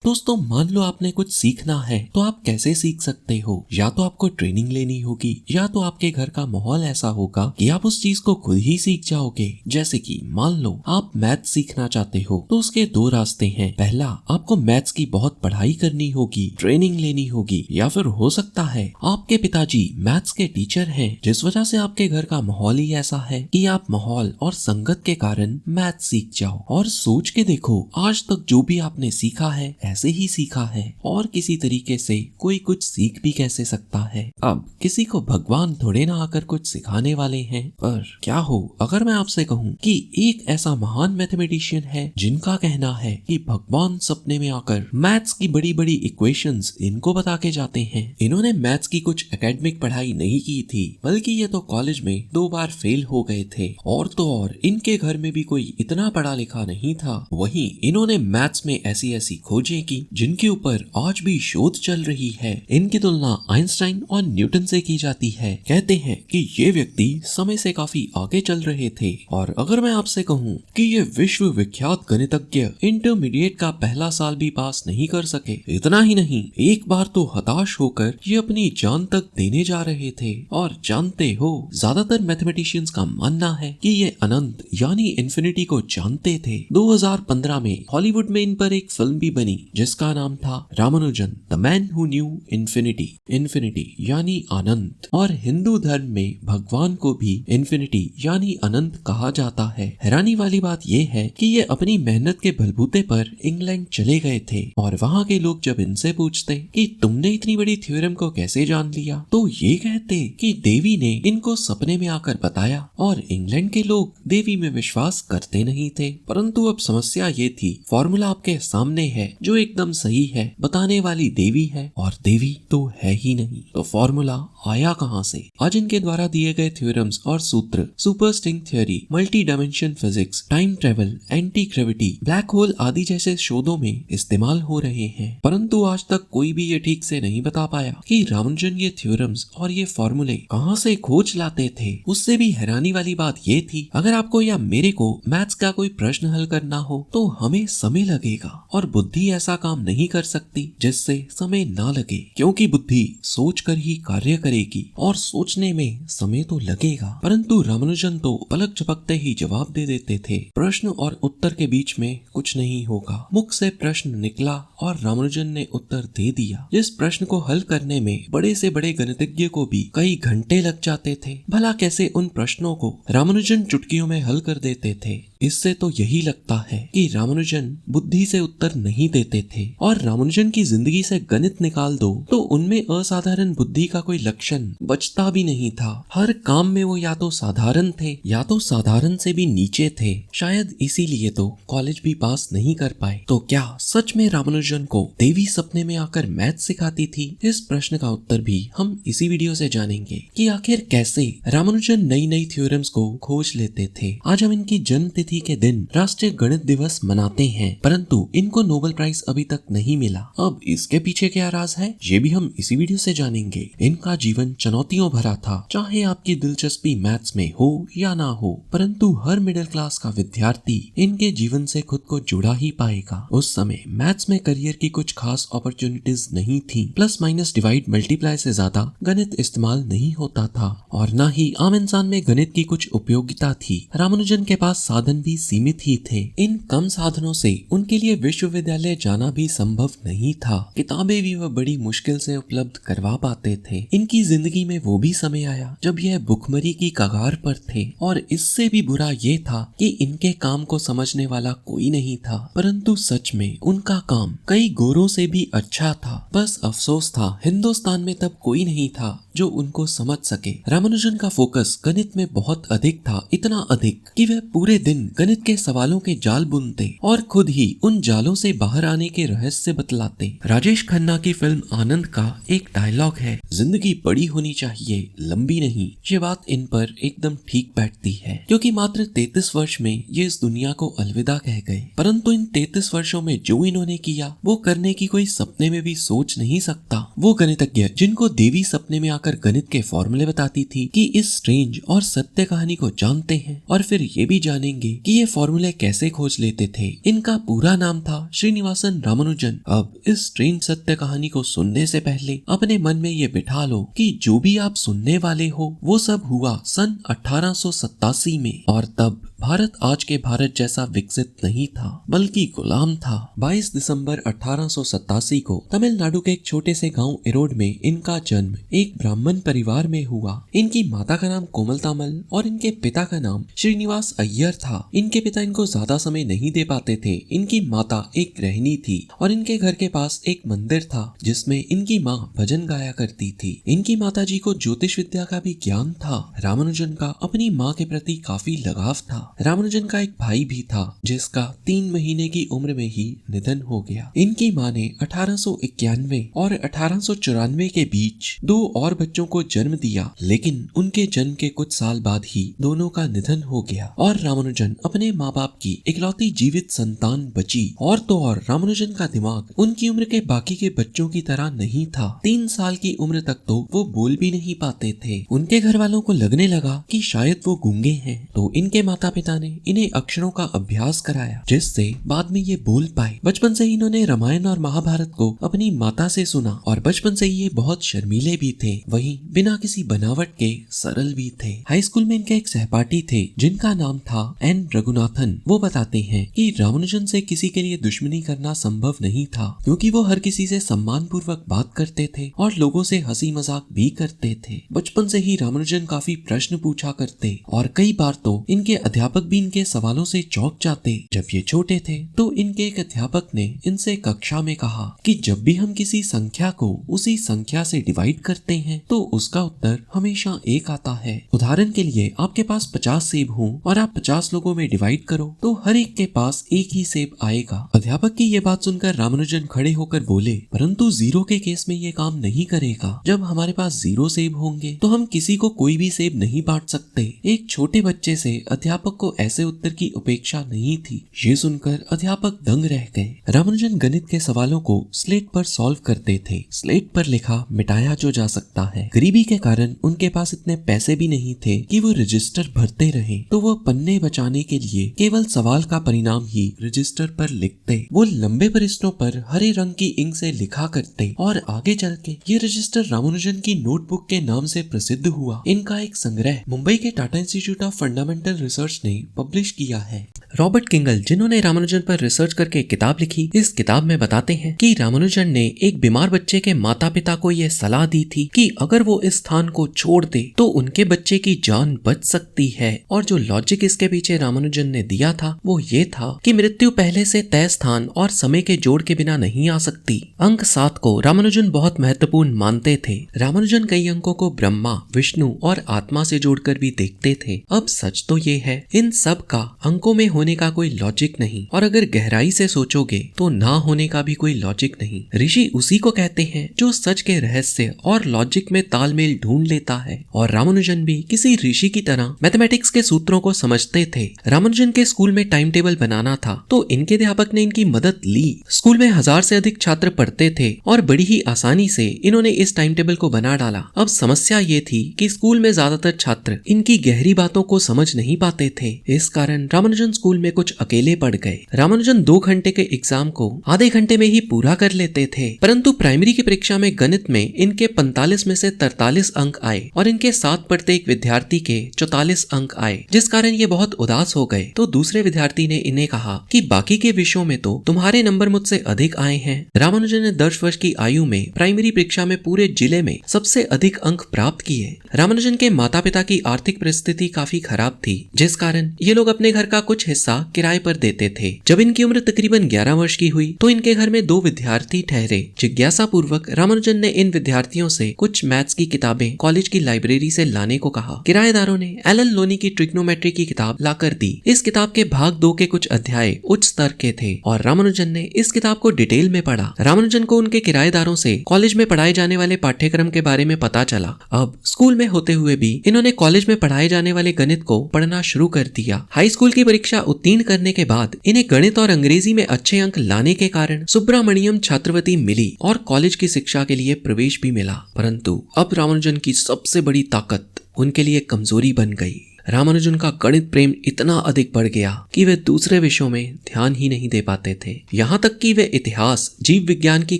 दोस्तों मान लो आपने कुछ सीखना है तो आप कैसे सीख सकते हो। या तो आपको ट्रेनिंग लेनी होगी या तो आपके घर का माहौल ऐसा होगा कि आप उस चीज को खुद ही सीख जाओगे। जैसे कि मान लो आप मैथ सीखना चाहते हो तो उसके दो रास्ते हैं। पहला, आपको मैथ्स की बहुत पढ़ाई करनी होगी, ट्रेनिंग लेनी होगी, या फिर हो सकता है आपके पिताजी मैथ्स के टीचर हैं जिस वजह से आपके घर का माहौल ही ऐसा है कि आप माहौल और संगत के कारण मैथ सीख जाओ। और सोच के देखो, आज तक जो भी आपने सीखा है ऐसे ही सीखा है और किसी तरीके से कोई कुछ सीख भी कैसे सकता है। अब किसी को भगवान थोड़े ना आकर कुछ सिखाने वाले हैं। पर क्या हो अगर मैं आपसे कहूँ कि एक ऐसा महान मैथमेटिशियन है जिनका कहना है कि भगवान सपने में आकर मैथ्स की बड़ी बड़ी इक्वेशंस इनको बता के जाते हैं। इन्होंने मैथ्स की कुछ एकेडमिक पढ़ाई नहीं की थी, बल्कि ये तो कॉलेज में 2 बार फेल हो गए थे। और तो और इनके घर में भी कोई इतना पढ़ा लिखा नहीं था। वहीं इन्होंने मैथ्स में ऐसी ऐसी खोजें की जिनके ऊपर आज भी शोध चल रही है। इनकी तुलना आइंस्टाइन और न्यूटन से की जाती है। कहते हैं कि ये व्यक्ति समय से काफी आगे चल रहे थे। और अगर मैं आपसे कहूँ कि ये विश्व विख्यात गणितज्ञ इंटरमीडिएट का पहला साल भी पास नहीं कर सके, इतना ही नहीं एक बार तो हताश होकर ये अपनी जान तक देने जा रहे थे। और जानते हो, ज्यादातर मैथमेटिशियंस का मानना है कि ये अनंत यानी इन्फिनिटी को जानते थे। 2015 में हॉलीवुड में इन पर एक फिल्म भी बनी जिसका नाम था Ramanujan the man who knew infinity. Infinity यानी अनंत। और हिंदू धर्म में भगवान को भी इन्फिनिटी यानी अनंत कहा जाता है। हैरानी वाली बात यह है कि ये अपनी मेहनत के बलबूते पर इंग्लैंड चले गए थे और वहाँ के लोग जब इनसे पूछते कि तुमने इतनी बड़ी थ्योरम को कैसे जान लिया, तो ये कहते कि देवी ने इनको सपने में आकर बताया। और इंग्लैंड के लोग देवी में विश्वास करते नहीं थे। परंतु अब समस्या ये थी, फॉर्मूला आपके सामने है जो एकदम सही है, बताने वाली देवी है और देवी तो है ही नहीं, तो फॉर्मूला आया कहां से। आज इनके द्वारा दिए गए थ्योरम्स और सूत्र super string theory, multi dimension physics, time travel, anti gravity, black hole आदि जैसे शोधों में इस्तेमाल हो रहे हैं। परंतु आज तक कोई भी ये ठीक से नहीं बता पाया कि रामानुजन ये थ्योरम्स और ये फॉर्मूले कहां से खोज लाते थे। उससे भी हैरानी वाली बात ये थी, अगर आपको या मेरे को मैथ्स का कोई प्रश्न हल करना हो तो हमें समय लगेगा और बुद्धि ऐसा काम नहीं कर सकती जिससे समय ना लगे, क्योंकि बुद्धि सोचकर ही कार्य करेगी और सोचने में समय तो लगेगा। परंतु रामानुजन तो पलक झपकते ही जवाब दे देते थे। प्रश्न और उत्तर के बीच में कुछ नहीं होगा, मुख से प्रश्न निकला और रामानुजन ने उत्तर दे दिया। जिस प्रश्न को हल करने में बड़े से बड़े गणितज्ञ को भी कई घंटे लग जाते थे, भला कैसे उन प्रश्नों को रामानुजन चुटकियों में हल कर देते थे। इससे तो यही लगता है कि रामानुजन बुद्धि से उत्तर नहीं देते थे। और रामानुजन की जिंदगी से गणित निकाल दो तो उनमें असाधारण बुद्धि का कोई लक्षण बचता भी नहीं था। हर काम में वो या तो साधारण थे या तो साधारण से भी नीचे थे। शायद इसीलिए तो कॉलेज भी पास नहीं कर पाए। तो क्या सच में रामानुजन को देवी सपने में आकर मैथ सिखाती थी? इस प्रश्न का उत्तर भी हम इसी वीडियो से जानेंगे कि आखिर कैसे रामानुजन नई नई थ्योरम्स को खोज लेते थे। आज हम इनकी जन्म तिथि के दिन राष्ट्रीय गणित दिवस मनाते हैं, परंतु इनको नोबेल प्राइज अभी तक नहीं मिला। अब इसके पीछे क्या राज है, ये भी हम इसी वीडियो से जानेंगे। इनका जीवन चुनौतियों भरा था, चाहे आपकी दिलचस्पी मैथ्स में हो या ना हो, परंतु हर मिडिल क्लास का विद्यार्थी इनके जीवन से खुद को जुड़ा ही पाएगा। उस समय मैथ्स में करियर की कुछ खास अपॉर्चुनिटीज नहीं थी। प्लस माइनस डिवाइड मल्टीप्लाई से ज्यादा गणित इस्तेमाल नहीं होता था और न ही आम इंसान में गणित की कुछ उपयोगिता थी। रामानुजन के पास साधन भी सीमित ही थे। इन कम साधनों से उनके लिए विश्वविद्यालय जाना भी संभव नहीं था। किताबें भी वह बड़ी मुश्किल से उपलब्ध करवा पाते थे। इनकी जिंदगी में वो भी समय आया जब यह भुखमरी की कगार पर थे और इससे भी बुरा ये था कि इनके काम को समझने वाला कोई नहीं था। परंतु सच में उनका काम कई गोरों से भी अच्छा था। बस अफसोस था हिंदुस्तान में तब कोई नहीं था जो उनको समझ सके। रामानुजन का फोकस गणित में बहुत अधिक था, इतना अधिक कि वह पूरे दिन गणित के सवालों के जाल बुनते और खुद ही उन जालों से बाहर आने के रहस्य बतलाते। राजेश खन्ना की फिल्म आनंद का एक डायलॉग है, जिंदगी बड़ी होनी चाहिए, लंबी नहीं। ये बात इन पर एकदम ठीक बैठती है, क्योंकि मात्र 33 वर्ष में ये इस दुनिया को अलविदा कह गए। परंतु इन 33 वर्षों में जो इन्होंने किया वो करने की कोई सपने में भी सोच नहीं सकता। वो गणितज्ञ जिनको देवी सपने में आकर गणित के फॉर्मूले बताती थी कि इस स्ट्रेंज और सत्य कहानी को जानते हैं और फिर ये भी जानेंगे कि ये फॉर्मूले कैसे खोज लेते थे। इनका पूरा नाम था श्रीनिवासन पर्सन रामानुजन, अब इस स्ट्रेंज सत्य कहानी को सुनने से पहले अपने मन में ये बिठा लो कि जो भी आप सुनने वाले हो वो सब हुआ सन 1887 में, और तब भारत आज के भारत जैसा विकसित नहीं था बल्कि गुलाम था। 22 दिसंबर 1887 को तमिलनाडु के एक छोटे से गांव इरोड में इनका जन्म एक ब्राह्मण परिवार में हुआ। इनकी माता का नाम कोमल तामल और इनके पिता का नाम श्रीनिवास अय्यर था। इनके पिता इनको ज्यादा समय नहीं दे पाते थे। इनकी माता एक गृहिणी थी और इनके घर के पास एक मंदिर था जिसमें इनकी माँ भजन गाया करती थी। इनकी माताजी को ज्योतिष विद्या का भी ज्ञान था। रामानुजन का अपनी माँ के प्रति काफी लगाव था। रामानुजन का एक भाई भी था जिसका 3 महीने की उम्र में ही निधन हो गया। इनकी माँ ने 1891 और 1894 के बीच 2 और बच्चों को जन्म दिया, लेकिन उनके जन्म के कुछ साल बाद ही दोनों का निधन हो गया और रामानुजन अपने माँ बाप की इकलौती जीवित संतान बची। और तो और रामानुजन का दिमाग उनकी उम्र के बाकी के बच्चों की तरह नहीं था। 3 साल की उम्र तक तो वो बोल भी नहीं पाते थे। उनके घर वालों को लगने लगा कि शायद वो गूंगे हैं, तो इनके माता पिता ने इन्हें अक्षरों का अभ्यास कराया जिससे बाद में ये बोल पाए। बचपन से ही इन्होंने रामायण और महाभारत को अपनी माता से सुना और बचपन से ये बहुत शर्मीले भी थे, वहीं बिना किसी बनावट के सरल भी थे। हाई स्कूल में इनके एक सहपाठी थे जिनका नाम था एन रघुनाथन। वो बताते हैं कि रामानुजन से किसी के लिए दुश्मनी करना संभव नहीं था क्योंकि वो हर किसी से सम्मान पूर्वक बात करते थे और लोगों से हंसी मजाक भी करते थे। बचपन से ही रामानुजन काफी प्रश्न पूछा करते और कई बार तो इनके अध्यापक भी इनके सवालों से चौंक जाते। जब ये छोटे थे तो इनके एक अध्यापक ने इनसे कक्षा में कहा कि जब भी हम किसी संख्या को उसी संख्या से डिवाइड करते हैं तो उसका उत्तर हमेशा 1 आता है। उदाहरण के लिए आपके पास 50 सेब हों और आप 50 लोगों में डिवाइड करो तो हर एक के पास 1 ही सेब आएगा। अध्यापक की ये बात सुनकर रामानुजन खड़े होकर बोले, परंतु 0 के केस में ये काम नहीं करेगा। जब हमारे पास 0 सेब होंगे तो हम किसी को कोई भी सेब नहीं बांट सकते। एक छोटे बच्चे से अध्यापक को ऐसे उत्तर की अपेक्षा नहीं थी। ये सुनकर अध्यापक दंग रह गए। रामानुजन गणित के सवालों को स्लेट पर सॉल्व करते थे। स्लेट पर लिखा मिटाया जो जा सकता है। गरीबी के कारण उनके पास इतने पैसे भी नहीं थे कि वो रजिस्टर भरते रहे, तो वो पन्ने बचाने के लिए केवल सवाल का परिणाम ही रजिस्टर पर लिखते। वो लंबे पृष्ठों पर हरे रंग की इंक से लिखा करते और आगे चल के ये रजिस्टर रामानुजन की नोटबुक के नाम से प्रसिद्ध हुआ। इनका एक संग्रह मुंबई के Tata institute of fundamental research ने पब्लिश किया है। रॉबर्ट किंगल, जिन्होंने रामानुजन पर रिसर्च करके किताब लिखी, इस किताब में बताते हैं कि रामानुजन ने एक बीमार बच्चे के माता पिता को यह सलाह दी थी कि अगर वो इस स्थान को छोड़ दे तो उनके बच्चे की जान बच सकती है। और जो लॉजिक इसके पीछे रामानुजन ने दिया था वो ये था कि मृत्यु पहले से तय स्थान और समय के जोड़ के बिना नहीं आ सकती। अंक 7 को रामानुजन बहुत महत्वपूर्ण मानते थे। रामानुजन कई अंकों को ब्रह्मा, विष्णु और आत्मा से जोड़कर भी देखते थे। अब सच तो ये है, इन सब का अंकों में होने का कोई लॉजिक नहीं, और अगर गहराई से सोचोगे तो ना होने का भी कोई लॉजिक नहीं। ऋषि उसी को कहते हैं जो सच के रहस्य और लॉजिक में तालमेल ढूंढ लेता है, और रामानुजन भी किसी ऋषि की तरह मैथमेटिक्स के सूत्रों को समझते थे। रामानुजन के स्कूल में टाइम टेबल बनाना था तो इनके अध्यापक ने इनकी मदद ली। स्कूल में 1000 से अधिक छात्र पढ़ते थे और बड़ी ही आसानी से इन्होंने इस टाइम टेबल को बना डाला। अब समस्या ये थी कि स्कूल में ज्यादातर छात्र इनकी गहरी बातों को समझ नहीं पाते थे। इस कारण रामानुजन स्कूल में कुछ अकेले पड़ गए। रामानुजन 2 घंटे के एग्जाम को आधे घंटे में ही पूरा कर लेते थे, परंतु प्राइमरी की परीक्षा में गणित में इनके 45 में से 43 अंक आए और इनके साथ पढ़ते एक विद्यार्थी के 44 अंक आए, जिस कारण ये बहुत उदास हो गए। तो दूसरे विद्यार्थी ने इन्हें कहा कि बाकी के विषयों में तो तुम्हारे नंबर मुझसे अधिक आए हैं। रामानुजन ने 10 वर्ष की आयु में प्राइमरी परीक्षा में पूरे जिले में सबसे अधिक अंक प्राप्त किए। रामानुजन के माता पिता की आर्थिक परिस्थिति काफी खराब थी, जिस कारण ये लोग अपने घर का कुछ हिस्सा किराए पर देते थे। जब इनकी उम्र तकरीबन 11 वर्ष की हुई तो इनके घर में 2 विद्यार्थी ठहरे। जिज्ञासा पूर्वक रामानुजन ने इन विद्यार्थियों से कुछ मैथ्स की किताबें कॉलेज की लाइब्रेरी से लाने को कहा। किराएदारों ने एलन लोनी की ट्रिग्नोमेट्री की किताब लाकर दी। इस किताब के भाग 2 के कुछ अध्याय उच्च स्तर के थे और रामानुजन ने इस किताब को डिटेल में पढ़ा। रामानुजन को उनके किराएदारों से कॉलेज में पढ़ाए जाने वाले पाठ्यक्रम के बारे में पता चला। अब स्कूल में होते हुए भी इन्होंने कॉलेज में पढ़ाए जाने वाले गणित को पढ़ना शुरू कर दिया। हाई स्कूल की परीक्षा उत्तीर्ण करने के बाद इन्हें गणित और अंग्रेजी में अच्छे अंक लाने के कारण सुब्रमण्यम छात्रवृत्ति मिली और कॉलेज की शिक्षा के लिए प्रवेश भी मिला। परंतु अब रामानुजन की सबसे बड़ी ताकत उनके लिए कमजोरी बन गई। रामानुजन का गणित प्रेम इतना अधिक बढ़ गया कि वे दूसरे विषयों में ध्यान ही नहीं दे पाते थे। यहाँ तक कि वे इतिहास, जीव विज्ञान की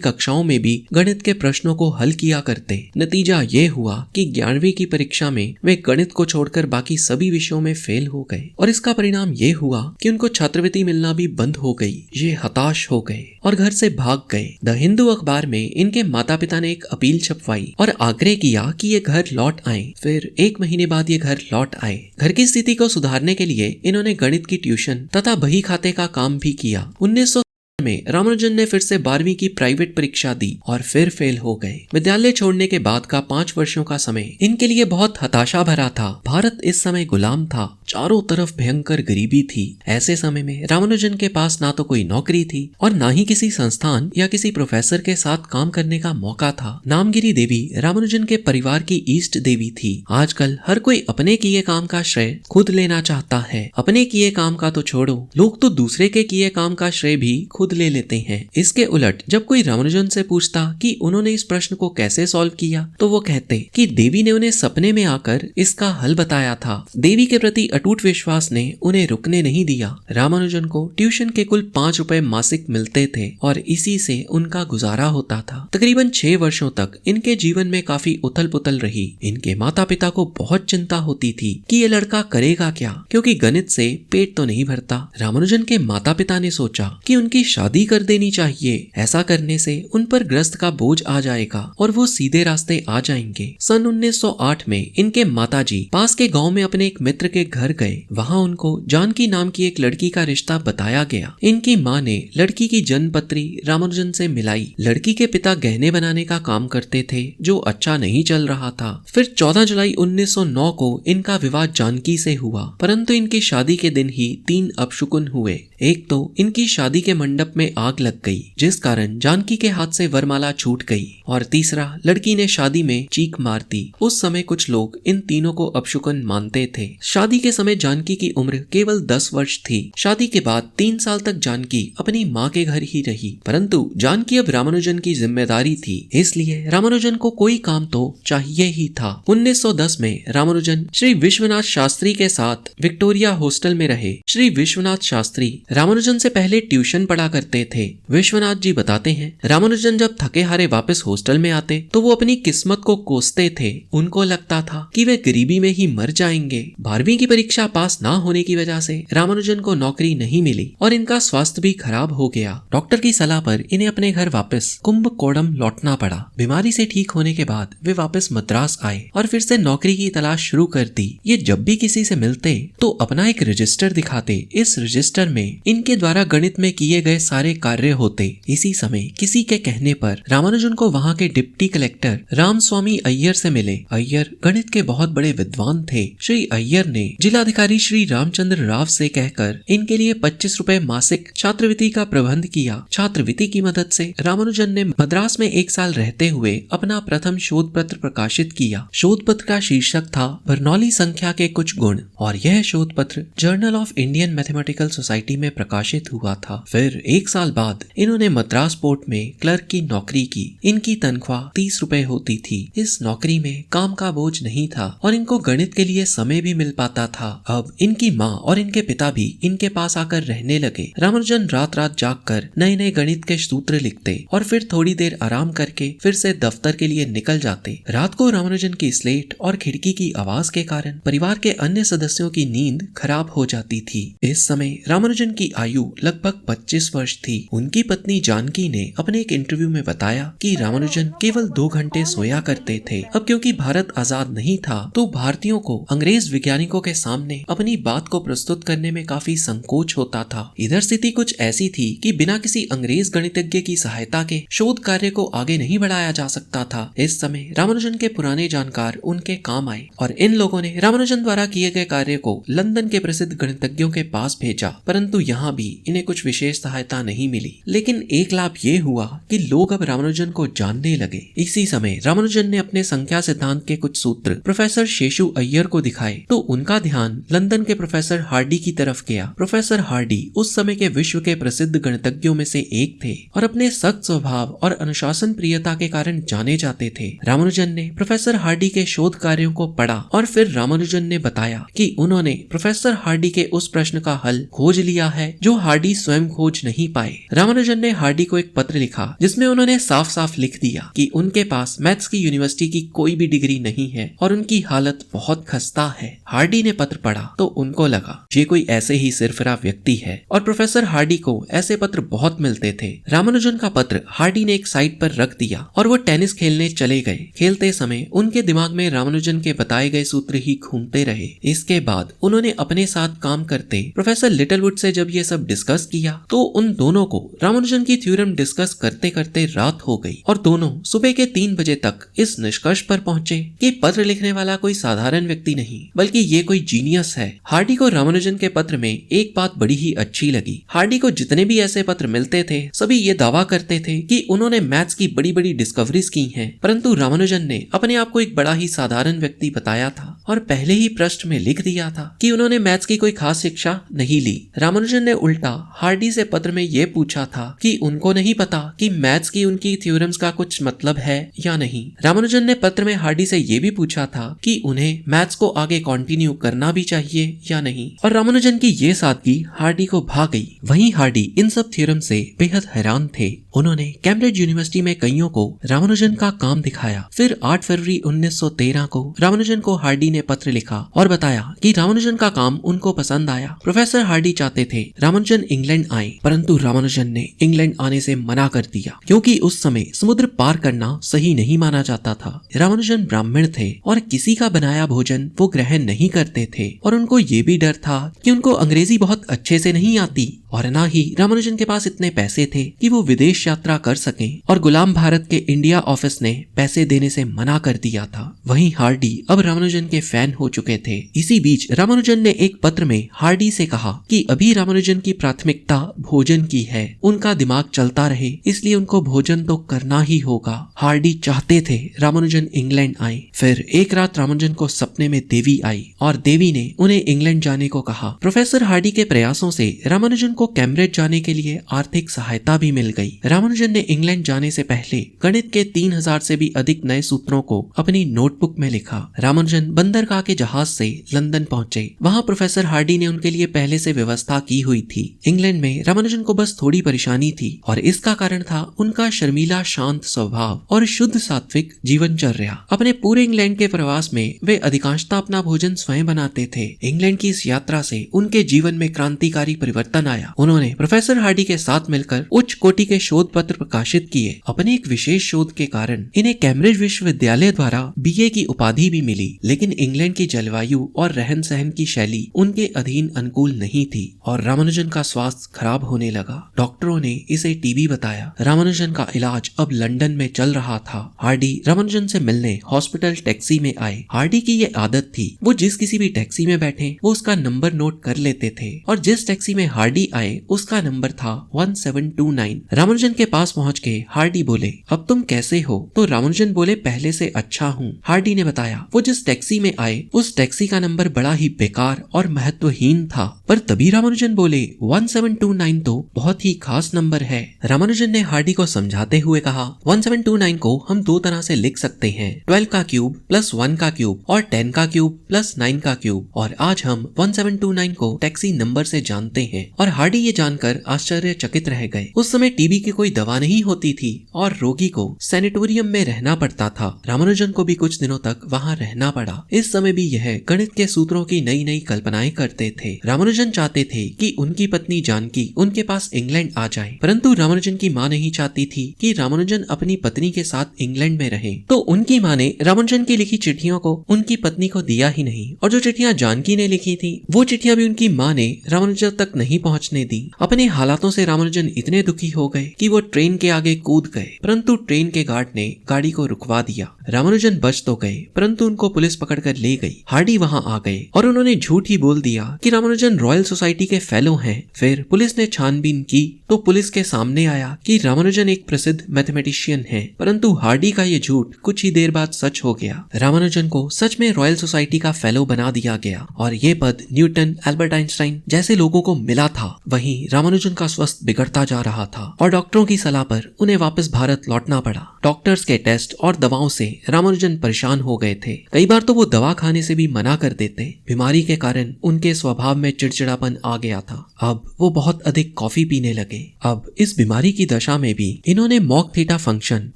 कक्षाओं में भी गणित के प्रश्नों को हल किया करते। नतीजा ये हुआ कि 11वीं की परीक्षा में वे गणित को छोड़कर बाकी सभी विषयों में फेल हो गए और इसका परिणाम ये हुआ कि उनको छात्रवृत्ति मिलना भी बंद हो गई। ये हताश हो गए और घर से भाग गए। द हिंदू अखबार में इनके माता पिता ने एक अपील छपवाई और आग्रह किया कि ये घर लौट आए। फिर 1 महीने बाद ये घर लौट आए। घर की स्थिति को सुधारने के लिए इन्होंने गणित की ट्यूशन तथा बही खाते का काम भी किया। 1900 में रामानुजन ने फिर से 12वीं की प्राइवेट परीक्षा दी और फिर फेल हो गए। विद्यालय छोड़ने के बाद का 5 वर्षों का समय इनके लिए बहुत हताशा भरा था। भारत इस समय गुलाम था, चारों तरफ भयंकर गरीबी थी। ऐसे समय में रामानुजन के पास ना तो कोई नौकरी थी और ना ही किसी संस्थान या किसी प्रोफेसर के साथ काम करने का मौका था। नामगिरी देवी रामानुजन के परिवार की इष्ट देवी थी। आजकल हर कोई अपने किए काम का श्रेय खुद लेना चाहता है। अपने किए काम का तो छोड़ो, लोग तो दूसरे के किए काम का श्रेय भी खुद ले लेते हैं। इसके उलट जब कोई रामानुजन से पूछता कि उन्होंने इस प्रश्न को कैसे सॉल्व किया तो वो कहते कि देवी ने उन्हें सपने में आकर इसका हल बताया था। देवी के प्रति अटूट विश्वास ने उन्हें रुकने नहीं दिया। रामानुजन को ट्यूशन के कुल 5 रुपए मासिक मिलते थे और इसी से उनका गुजारा होता था। तकरीबन 6 वर्षों तक इनके जीवन में काफी उथल पुथल रही। इनके माता पिता को बहुत चिंता होती थी कि ये लड़का करेगा क्या, क्योंकि गणित से पेट तो नहीं भरता। रामानुजन के माता पिता ने सोचा कि उनकी शादी कर देनी चाहिए। ऐसा करने से उन पर ग्रस्त का बोझ आ जाएगा और वो सीधे रास्ते आ जाएंगे। सन 1908 में इनके माताजी पास के गांव में अपने एक मित्र के घर गए। वहां उनको जानकी नाम की एक लड़की का रिश्ता बताया गया। इनकी माँ ने लड़की की जन्म पत्री रामानुजन से मिलाई। लड़की के पिता गहने बनाने का काम करते थे जो अच्छा नहीं चल रहा था। फिर 14 जुलाई 1909 को इनका विवाह जानकी से हुआ, परंतु इनकी शादी के दिन ही 3 अपशकुन हुए। एक तो इनकी शादी के मंडप में आग लग गई, जिस कारण जानकी के हाथ से वरमाला छूट गई, और तीसरा लड़की ने शादी में चीख मार दी। उस समय कुछ लोग इन तीनों को अपशकुन मानते थे। शादी के समय जानकी की उम्र केवल 10 वर्ष थी। शादी के बाद 3 साल तक जानकी अपनी माँ के घर ही रही, परंतु जानकी अब रामानुजन की जिम्मेदारी थी, इसलिए रामानुजन को कोई काम तो चाहिए ही था। 1910 में रामानुजन श्री विश्वनाथ शास्त्री के साथ विक्टोरिया हॉस्टल में रहे। श्री विश्वनाथ शास्त्री रामानुजन से पहले ट्यूशन पढ़ा करते थे। विश्वनाथ जी बताते हैं, रामानुजन जब थके हारे वापस हॉस्टल में आते तो वो अपनी किस्मत को कोसते थे। उनको लगता था कि वे गरीबी में ही मर जाएंगे। 12वीं की परीक्षा पास ना होने की वजह से रामानुजन को नौकरी नहीं मिली और इनका स्वास्थ्य भी खराब हो गया। डॉक्टर की सलाह पर इन्हें अपने घर वापस कुंभकोणम लौटना पड़ा। बीमारी से ठीक होने के बाद वे वापस मद्रास आए और फिर से नौकरी की तलाश शुरू कर दी। ये जब भी किसी से मिलते तो अपना एक रजिस्टर दिखाते। इस रजिस्टर में इनके द्वारा गणित में किए गए सारे कार्य होते। इसी समय किसी के कहने पर रामानुजन को वहां के डिप्टी कलेक्टर रामस्वामी अय्यर से मिले। अय्यर गणित के बहुत बड़े विद्वान थे। श्री अय्यर ने जिलाधिकारी श्री रामचंद्र राव से कहकर इनके लिए 25 रुपए मासिक छात्रवृत्ति का प्रबंध किया। छात्रवृत्ति की मदद से रामानुजन ने मद्रास में 1 साल रहते हुए अपना प्रथम शोध पत्र प्रकाशित किया। शोध पत्र का शीर्षक था बर्नौली संख्या के कुछ गुण, और यह शोध पत्र journal of Indian mathematical society में प्रकाशित हुआ था। फिर 1 साल बाद इन्होंने मद्रास पोर्ट में क्लर्क की नौकरी की। इनकी तनख्वाह 30 रुपए होती थी। इस नौकरी में काम का बोझ नहीं था और इनको गणित के लिए समय भी मिल पाता था। अब इनकी माँ और इनके पिता भी इनके पास आकर रहने लगे। रामानुजन रात रात जागकर नए नए गणित के सूत्र लिखते और फिर थोड़ी देर आराम करके फिर से दफ्तर के लिए निकल जाते। रात को रामानुजन की स्लेट और खिड़की की आवाज के कारण परिवार के अन्य सदस्यों की नींद खराब हो जाती थी। इस समय रामानुजन की आयु लगभग 25 वर्ष थी। उनकी पत्नी जानकी ने अपने एक इंटरव्यू में बताया कि रामानुजन केवल 2 घंटे सोया करते थे। अब क्योंकि भारत आजाद नहीं था तो भारतीयों को अंग्रेज वैज्ञानिकों के सामने अपनी बात को प्रस्तुत करने में काफी संकोच होता था। इधर स्थिति कुछ ऐसी थी कि बिना किसी अंग्रेज गणितज्ञ की सहायता के शोध कार्य को आगे नहीं बढ़ाया जा सकता था। इस समय रामानुजन के पुराने जानकार उनके काम आए और इन लोगों ने रामानुजन द्वारा किए गए कार्य को लंदन के प्रसिद्ध गणितज्ञों के पास भेजा, परंतु यहाँ भी इन्हें कुछ विशेष सहायता मान्यता नहीं मिली, लेकिन एक लाभ ये हुआ कि लोग अब रामानुजन को जानने लगे। इसी समय रामानुजन ने अपने संख्या सिद्धांत के कुछ सूत्र प्रोफेसर शेषु अय्यर को दिखाए तो उनका ध्यान लंदन के प्रोफेसर हार्डी की तरफ गया। प्रोफेसर हार्डी उस समय के विश्व के प्रसिद्ध गणितज्ञों में से एक थे और अपने सख्त स्वभाव और अनुशासन प्रियता के कारण जाने जाते थे। रामानुजन ने प्रोफेसर हार्डी के शोध कार्यों को पढ़ा और फिर रामानुजन ने बताया कि उन्होंने प्रोफेसर हार्डी के उस प्रश्न का हल खोज लिया है जो हार्डी स्वयं खोज नहीं पाए। रामानुजन ने हार्डी को एक पत्र लिखा जिसमें उन्होंने साफ साफ लिख दिया कि उनके पास मैथ्स की यूनिवर्सिटी की कोई भी डिग्री नहीं है और उनकी हालत बहुत खस्ता है। हार्डी ने पत्र पढ़ा तो उनको लगा ये कोई ऐसे ही सिरफिरा व्यक्ति है और प्रोफेसर हार्डी को ऐसे पत्र बहुत मिलते थे। रामानुजन का पत्र हार्डी ने एक साइड पर रख दिया और वो टेनिस खेलने चले गए। खेलते समय उनके दिमाग में रामानुजन के बताए गए सूत्र ही घूमते रहे। इसके बाद उन्होंने अपने साथ काम करते प्रोफेसर लिटलवुड से जब ये सब डिस्कस किया तो उन दोनों को रामानुजन की थ्योरम डिस्कस करते करते रात हो गई और दोनों सुबह के 3 बजे तक इस निष्कर्ष पर पहुंचे कि पत्र लिखने वाला कोई साधारण व्यक्ति नहीं बल्कि ये कोई जीनियस है। हार्डी को रामानुजन के पत्र में एक बात बड़ी ही अच्छी लगी। हार्डी को जितने भी ऐसे पत्र मिलते थे सभी ये दावा करते थे कि उन्होंने मैथ्स की बड़ी बड़ी डिस्कवरीज की हैं, परंतु रामानुजन ने अपने आप को एक बड़ा ही साधारण व्यक्ति बताया था और पहले ही पृष्ठ में लिख दिया था कि उन्होंने मैथ्स की कोई खास शिक्षा नहीं ली। रामानुजन ने उल्टा हार्डी से पत्र में ये पूछा था कि उनको नहीं पता कि मैथ्स की उनकी थ्योरम्स का कुछ मतलब है या नहीं। रामानुजन ने पत्र में हार्डी से ये भी पूछा था कि उन्हें मैथ्स को आगे कंटिन्यू करना भी चाहिए या नहीं और रामानुजन की ये सादगी हार्डी को भा गई। वहीं हार्डी इन सब थ्योरम से बेहद हैरान थे। उन्होंने कैम्ब्रिज यूनिवर्सिटी में कईयों को रामानुजन का काम दिखाया। फिर 8 फरवरी 1913 को रामानुजन को हार्डी ने पत्र लिखा और बताया कि रामानुजन का काम उनको पसंद आया। प्रोफेसर हार्डी चाहते थे रामानुजन इंग्लैंड आए, परंतु रामानुजन ने इंग्लैंड आने से मना कर दिया क्योंकि उस समय समुद्र पार करना सही नहीं माना जाता था। रामानुजन ब्राह्मण थे और किसी का बनाया भोजन वो ग्रहण नहीं करते थे और उनको ये भी डर था कि उनको अंग्रेजी बहुत अच्छे से नहीं आती और ना ही रामानुजन के पास इतने पैसे थे कि वो विदेश यात्रा कर सकें और गुलाम भारत के इंडिया ऑफिस ने पैसे देने से मना कर दिया था। वहीं हार्डी अब रामानुजन के फैन हो चुके थे। इसी बीच रामानुजन ने एक पत्र में हार्डी से कहा कि अभी रामानुजन की प्राथमिकता भोजन की है, उनका दिमाग चलता रहे इसलिए उनको भोजन तो करना ही होगा। हार्डी चाहते थे रामानुजन इंग्लैंड आए। फिर एक रात रामानुजन को सपने में देवी आई और देवी ने उन्हें इंग्लैंड जाने को कहा। प्रोफेसर हार्डी के प्रयासों से रामानुजन को कैम्ब्रिज जाने के लिए आर्थिक सहायता भी मिल गई। रामानुजन ने इंग्लैंड जाने से पहले गणित के 3000 से भी अधिक नए सूत्रों को अपनी नोटबुक में लिखा। रामानुजन बंदरगाह के जहाज से लंदन पहुंचे। वहां प्रोफेसर हार्डी ने उनके लिए पहले से व्यवस्था की हुई थी। इंग्लैंड में रामानुजन को बस थोड़ी परेशानी थी और इसका कारण था उनका शर्मीला शांत स्वभाव और शुद्ध सात्विक जीवनचर्या। अपने पूरे इंग्लैंड के प्रवास में वे अधिकांशतः अपना भोजन स्वयं बनाते थे। इंग्लैंड की इस यात्रा से उनके जीवन में क्रांतिकारी परिवर्तन आया। उन्होंने प्रोफेसर हार्डी के साथ मिलकर उच्च कोटि के शोध पत्र प्रकाशित किए। अपने एक विशेष शोध के कारण इन्हें कैम्ब्रिज विश्वविद्यालय द्वारा बीए की उपाधि भी मिली, लेकिन इंग्लैंड की जलवायु और रहन सहन की शैली उनके अधीन अनुकूल नहीं थी और रामानुजन का स्वास्थ्य खराब होने लगा। डॉक्टरों ने इसे टीबी बताया। रामानुजन का इलाज अब लंदन में चल रहा था। हार्डी रामानुजन से मिलने हॉस्पिटल टैक्सी में आए। हार्डी की ये आदत थी, वो जिस किसी भी टैक्सी में बैठे वो उसका नंबर नोट कर लेते थे और जिस टैक्सी में हार्डी आए उसका नंबर था 1729। रामानुजन के पास पहुंच के हार्डी बोले, अब तुम कैसे हो? तो रामानुजन बोले, पहले से अच्छा हूँ। हार्डी ने बताया वो जिस टैक्सी में आए उस टैक्सी का नंबर बड़ा ही बेकार और महत्वहीन था, पर तभी रामानुजन बोले 1729 तो बहुत ही खास नंबर है। रामानुजन ने हार्डी को समझाते हुए कहा 1729 को हम दो तरह से लिख सकते हैं, 12 का क्यूब प्लस 1 का क्यूब और 10 का क्यूब प्लस 9 का क्यूब, और आज हम 1729 को टैक्सी नंबर से जानते हैं। और हार्डी ये जानकर आश्चर्यचकित रह गए। उस समय टीबी की कोई दवा नहीं होती थी और रोगी को सैनिटोरियम में रहना पड़ता था। रामानुजन को भी कुछ दिनों तक वहां रहना पड़ा। इस समय भी यह गणित के सूत्रों की नई नई कल्पनाएं करते थे। रामानुजन चाहते थे कि उनकी पत्नी जानकी उनके पास इंग्लैंड आ जाए, परंतु रामानुजन की माँ नहीं चाहती थी कि रामानुजन अपनी पत्नी के साथ इंग्लैंड में रहे। तो उनकी माँ ने रामानुजन की लिखी चिट्ठियों को उनकी पत्नी को दिया ही नहीं और जो चिट्ठियां जानकी ने लिखी थी वो चिट्ठियां भी उनकी माँ ने रामानुजन तक नहीं पहुँचने होने दी। अपने हालातों से रामानुजन इतने दुखी हो गए कि वो ट्रेन के आगे कूद गए, परंतु ट्रेन के गार्ड ने गाड़ी को रुकवा दिया। रामानुजन बच तो गए, परंतु उनको पुलिस पकड़कर ले गई। हार्डी वहां आ गए और उन्होंने झूठ ही बोल दिया कि रामानुजन रॉयल सोसाइटी के फेलो हैं। फिर पुलिस ने छानबीन की तो पुलिस के सामने आया कि रामानुजन एक प्रसिद्ध मैथमेटिशियन है, परंतु हार्डी का ये झूठ कुछ ही देर बाद सच हो गया। रामानुजन को सच में रॉयल सोसाइटी का फेलो बना दिया गया और ये पद न्यूटन, एल्बर्ट आइंस्टाइन जैसे लोगों को मिला था। वहीं रामानुजन का स्वास्थ्य बिगड़ता जा रहा था और डॉक्टरों की सलाह पर उन्हें वापस भारत लौटना पड़ा। डॉक्टर्स के टेस्ट और दवाओं से रामानुजन परेशान हो गए थे। कई बार तो वो दवा खाने से भी मना कर देते। बीमारी के कारण उनके स्वभाव में चिड़चिड़ापन आ गया था। अब वो बहुत अधिक कॉफी पीने लगे। अब इस बीमारी की दशा में भी इन्होंने मॉक थीटा फंक्शन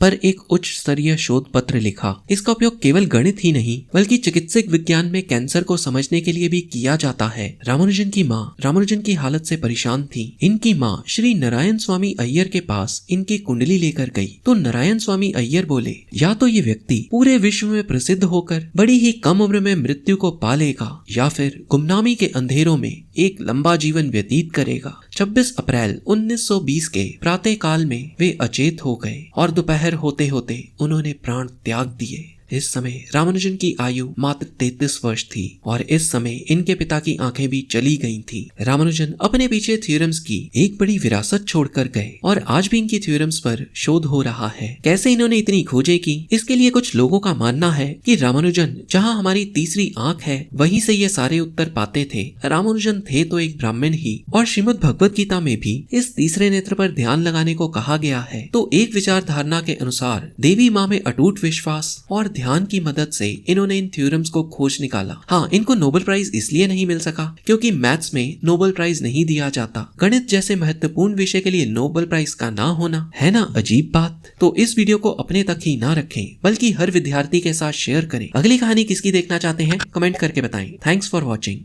पर एक उच्च स्तरीय शोध पत्र लिखा। इसका उपयोग केवल गणित ही नहीं बल्कि चिकित्सक विज्ञान में कैंसर को समझने के लिए भी किया जाता है। रामानुजन की माँ रामानुजन की हालत से परेशान थी। इनकी माँ श्री नारायण स्वामी अय्यर के पास इनकी कुंडली लेकर गई तो नारायण स्वामी अय्यर बोले, या तो ये व्यक्ति पूरे विश्व में प्रसिद्ध होकर बड़ी ही कम उम्र में मृत्यु को पा लेगा या फिर गुमनामी के अंधेरों में एक लंबा जीवन व्यतीत करेगा। 26 अप्रैल 1920 के प्रातः काल में वे अचेत हो गए और दोपहर होते होते उन्होंने प्राण त्याग दिए। इस समय रामानुजन की आयु मात्र 33 वर्ष थी और इस समय इनके पिता की आंखें भी चली गई थी। रामानुजन अपने पीछे थ्योरम्स की एक बड़ी विरासत छोड़कर गए और आज भी इनकी थ्योरम्स पर शोध हो रहा है। कैसे इन्होंने इतनी खोजें की, इसके लिए कुछ लोगों का मानना है कि रामानुजन जहां हमारी तीसरी आंख है वहीं से ये सारे उत्तर पाते थे। रामानुजन थे तो एक ब्राह्मण ही और श्रीमद् भगवत गीता में भी इस तीसरे नेत्र पर ध्यान लगाने को कहा गया है। तो एक विचारधारणा के अनुसार देवी माँ में अटूट विश्वास और ध्यान की मदद से इन्होंने इन थ्योरम्स को खोज निकाला। हाँ, इनको नोबेल प्राइज इसलिए नहीं मिल सका क्योंकि मैथ्स में नोबेल प्राइज नहीं दिया जाता। गणित जैसे महत्वपूर्ण विषय के लिए नोबेल प्राइज का ना होना है ना अजीब बात। तो इस वीडियो को अपने तक ही ना रखें बल्कि हर विद्यार्थी के साथ शेयर करें। अगली कहानी किसकी देखना चाहते हैं कमेंट करके बताएं। Thanks for watching.